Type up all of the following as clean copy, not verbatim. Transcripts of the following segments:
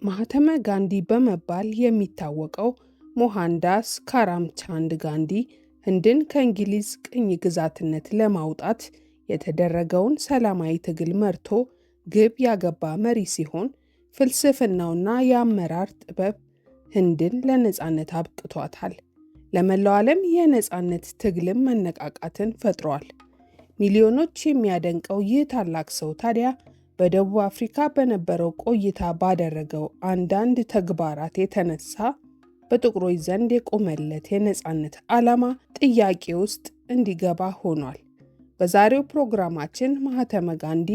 ማህተመ ጋንዲ በመባል የሚታወቀው ሞሃንዳስ ካራምቻንድ ጋንዲ ህንድን ከእንግሊዝ ቅኝ ግዛትነት ለማውጣት የተደረገውን ሰላማዊ ትግል መርቶ ግብ ያገባ መሪ ሲሆን ፍልስፍናውና የአመራር ጥበብ ህንድን ለነጻነት አብቅቷታል። ለመላው ዓለም የነጻነት ትግልም መነቃቃትን ፈጥሯል። ሚሊዮኖች የሚያደንቀው ይህ ታላቅ ሰው ታዲያ በደቡብ አፍሪካ በነበረው ቆይታ ባደረገው አንዳንድ ተግባራት የተነሳ በጥቁሮች ዘንድ የቆመለት የነጻነት ዓላማ ጥያቄ ውስጥ እንዲገባ ሆኗል። በዛሬው ፕሮግራማችን ማህተመ ጋንዲ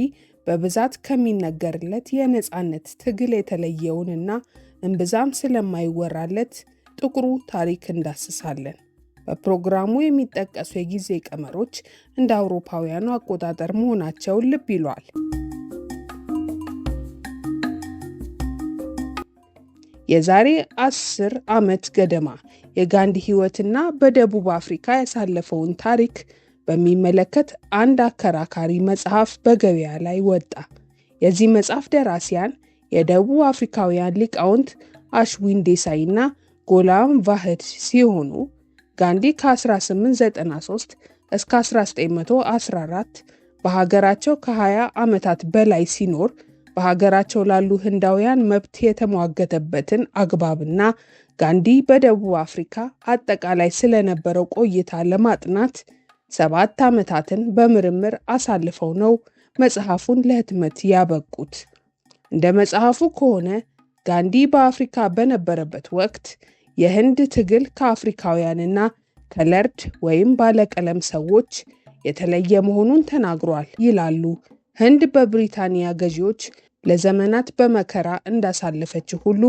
በብዛት ከሚነገርለት የነጻነት ትግል የተለየውንና እምብዛም ስለማይወራለት ጥቁሩ ታሪክ እንዳስሳለን። በፕሮግራሙ የሚጠቀሱ የጊዜ ቀመሮች እንደ አውሮፓውያኑ አቆጣጠር መሆናቸውን ልብ ይሏል። የዛሬ 10 ዓመት ገደማ የጋንዲ ሕይወትና በደቡብ አፍሪካ ያሳለፈውን ታሪክ በሚመለከት አንድ አከራካሪ መጽሐፍ በገበያ ላይ ወጣ። የዚህ መጽሐፍ ደራሲያን የደቡብ አፍሪካውያን ሊቃውንት አሽዊን ዴሳይና ጎላም ቫህድ ሲሆኑ ጋንዲ ከ1893 እስከ 1914 በሀገራቸው ከ20 ዓመታት በላይ ሲኖር በሀገራቸው ላሉ ህንዳውያን መብት የተሟገተበትን አግባብና ጋንዲ በደቡብ አፍሪካ አጠቃላይ ስለነበረው ቆይታ ለማጥናት 7 ዓመታትን በምርምር አሳልፈው ነው መጽሐፉን ለህትመት ያበቁት። እንደ መጽሐፉ ከሆነ ጋንዲ በአፍሪካ በነበረበት ወቅት የህንድ ትግል ከአፍሪካውያንና ከለርድ ወይም ባለቀለም ሰዎች የተለየ መሆኑን ተናግሯል ይላሉ። ህንድ በብሪታንያ ገዢዎች ለዘመናት በመከራ እንዳሳለፈች ሁሉ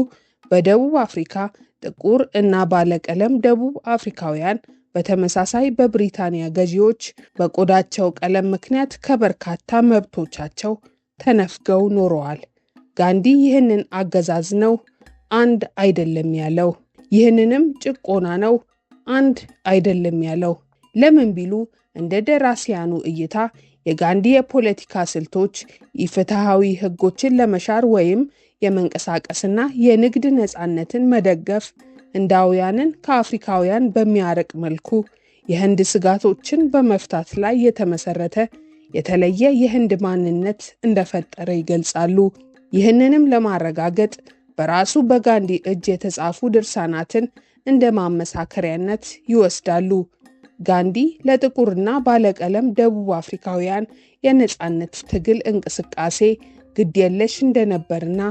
በደቡብ አፍሪካ ጥቁር እና ባለቀለም ደቡብ አፍሪካውያን በተመሳሳይ በብሪታንያ ገዢዎች በቆዳቸው ቀለም ምክንያት ከበርካታ መብቶቻቸው ተነፍገው ኖረዋል። ጋንዲ ይህንን አገዛዝ ነው አንድ አይደለም ያለው። ይህንንም ጭቆና ነው አንድ አይደለም ያለው። ለምን ቢሉ እንደ ደራሲያኑ እይታ የጋንዲ የፖለቲካ ስልቶች ኢፍትሐዊ ህጎችን ለመሻር ወይም የመንቀሳቀስና የንግድ ነጻነትን መደገፍ ህንዳውያንን ከአፍሪካውያን በሚያርቅ መልኩ የህንድ ስጋቶችን በመፍታት ላይ የተመሰረተ የተለየ የህንድ ማንነት እንደፈጠረ ይገልጻሉ። ይህንንም ለማረጋገጥ በራሱ በጋንዲ እጅ የተጻፉ ድርሳናትን እንደ ማመሳከሪያነት ይወስዳሉ። ጋንዲ ለጥቁርና ባለቀለም ደቡብ አፍሪካውያን የነጻነት ትግል እንቅስቃሴ ግድየለሽ እንደነበርና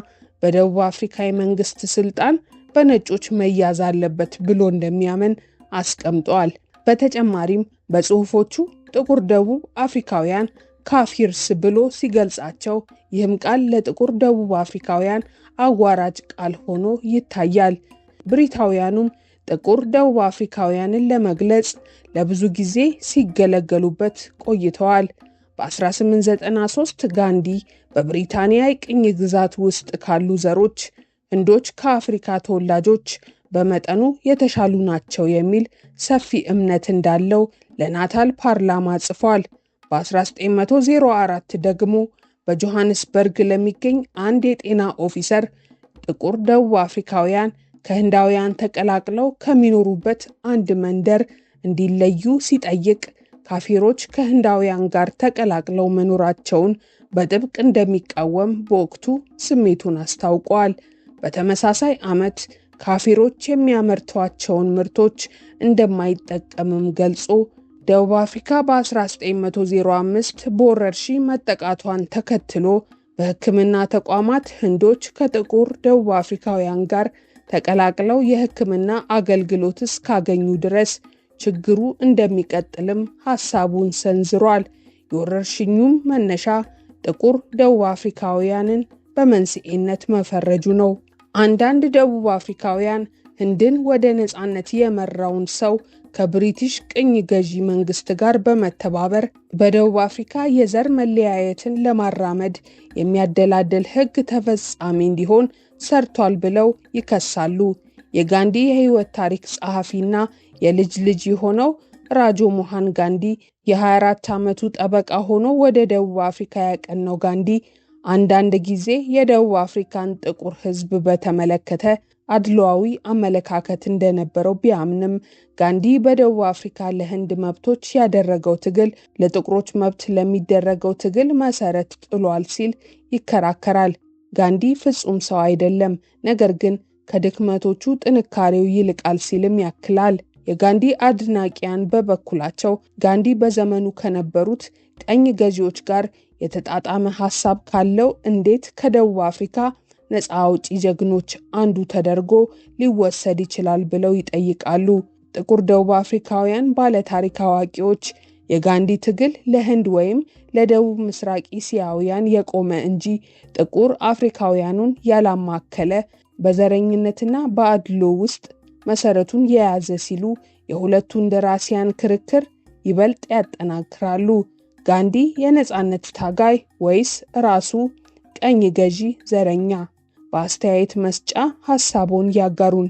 በደቡብ አፍሪካ የመንግስት ስልጣን በነጮች መያዝ አለበት ብሎ እንደሚያምን አስቀምጧል። በተጨማሪም በጽሑፎቹ ጥቁር ደቡብ አፍሪካውያን ካፊርስ ብሎ ሲገልጻቸው ይህም ቃል ለጥቁር ደቡብ አፍሪካውያን አዋራጅ ቃል ሆኖ ይታያል። ብሪታውያኑም ጥቁር ደቡብ አፍሪካውያንን ለመግለጽ ለብዙ ጊዜ ሲገለገሉበት ቆይተዋል። በ1893 ጋንዲ በብሪታንያ ቅኝ ግዛት ውስጥ ካሉ ዘሮች ህንዶች ከአፍሪካ ተወላጆች በመጠኑ የተሻሉ ናቸው የሚል ሰፊ እምነት እንዳለው ለናታል ፓርላማ ጽፏል። በ1904 ደግሞ በጆሃንስበርግ ለሚገኝ አንድ የጤና ኦፊሰር ጥቁር ደቡብ አፍሪካውያን ከህንዳውያን ተቀላቅለው ከሚኖሩበት አንድ መንደር እንዲለዩ ሲጠይቅ ካፊሮች ከህንዳውያን ጋር ተቀላቅለው መኖራቸውን በጥብቅ እንደሚቃወም በወቅቱ ስሜቱን አስታውቋል። በተመሳሳይ ዓመት ካፊሮች የሚያመርቷቸውን ምርቶች እንደማይጠቀምም ገልጾ ደቡብ አፍሪካ በ1905 በወረርሽኝ መጠቃቷን ተከትሎ በሕክምና ተቋማት ህንዶች ከጥቁር ደቡብ አፍሪካውያን ጋር ተቀላቅለው የሕክምና አገልግሎት እስካገኙ ድረስ ችግሩ እንደሚቀጥልም ሐሳቡን ሰንዝሯል። የወረርሽኙም መነሻ ጥቁር ደቡብ አፍሪካውያንን በመንስኤነት መፈረጁ ነው። አንዳንድ ደቡብ አፍሪካውያን ህንድን ወደ ነጻነት የመራውን ሰው ከብሪቲሽ ቅኝ ገዢ መንግስት ጋር በመተባበር በደቡብ አፍሪካ የዘር መለያየትን ለማራመድ የሚያደላድል ህግ ተፈጻሚ እንዲሆን ሰርቷል ብለው ይከሳሉ። የጋንዲ የህይወት ታሪክ ጸሐፊና የልጅ ልጅ የሆነው ራጆ ሞሃን ጋንዲ የ24 ዓመቱ ጠበቃ ሆኖ ወደ ደቡብ አፍሪካ ያቀናው ጋንዲ አንዳንድ ጊዜ የደቡብ አፍሪካን ጥቁር ሕዝብ በተመለከተ አድሏዊ አመለካከት እንደነበረው ቢያምንም ጋንዲ በደቡብ አፍሪካ ለህንድ መብቶች ያደረገው ትግል ለጥቁሮች መብት ለሚደረገው ትግል መሰረት ጥሏል ሲል ይከራከራል። ጋንዲ ፍጹም ሰው አይደለም፣ ነገር ግን ከድክመቶቹ ጥንካሬው ይልቃል ሲልም ያክላል። የጋንዲ አድናቂያን በበኩላቸው ጋንዲ በዘመኑ ከነበሩት ቀኝ ገዢዎች ጋር የተጣጣመ ሐሳብ ካለው እንዴት ከደቡብ አፍሪካ ነፃ አውጪ ጀግኖች አንዱ ተደርጎ ሊወሰድ ይችላል ብለው ይጠይቃሉ። ጥቁር ደቡብ አፍሪካውያን ባለታሪክ አዋቂዎች የጋንዲ ትግል ለህንድ ወይም ለደቡብ ምስራቅ እስያውያን የቆመ እንጂ ጥቁር አፍሪካውያኑን ያላማከለ በዘረኝነትና በአድሎ ውስጥ መሰረቱን የያዘ ሲሉ የሁለቱን ደራሲያን ክርክር ይበልጥ ያጠናክራሉ። ጋንዲ የነጻነት ታጋይ ወይስ ራሱ ቀኝ ገዢ ዘረኛ? በአስተያየት መስጫ ሐሳቦን ያጋሩን።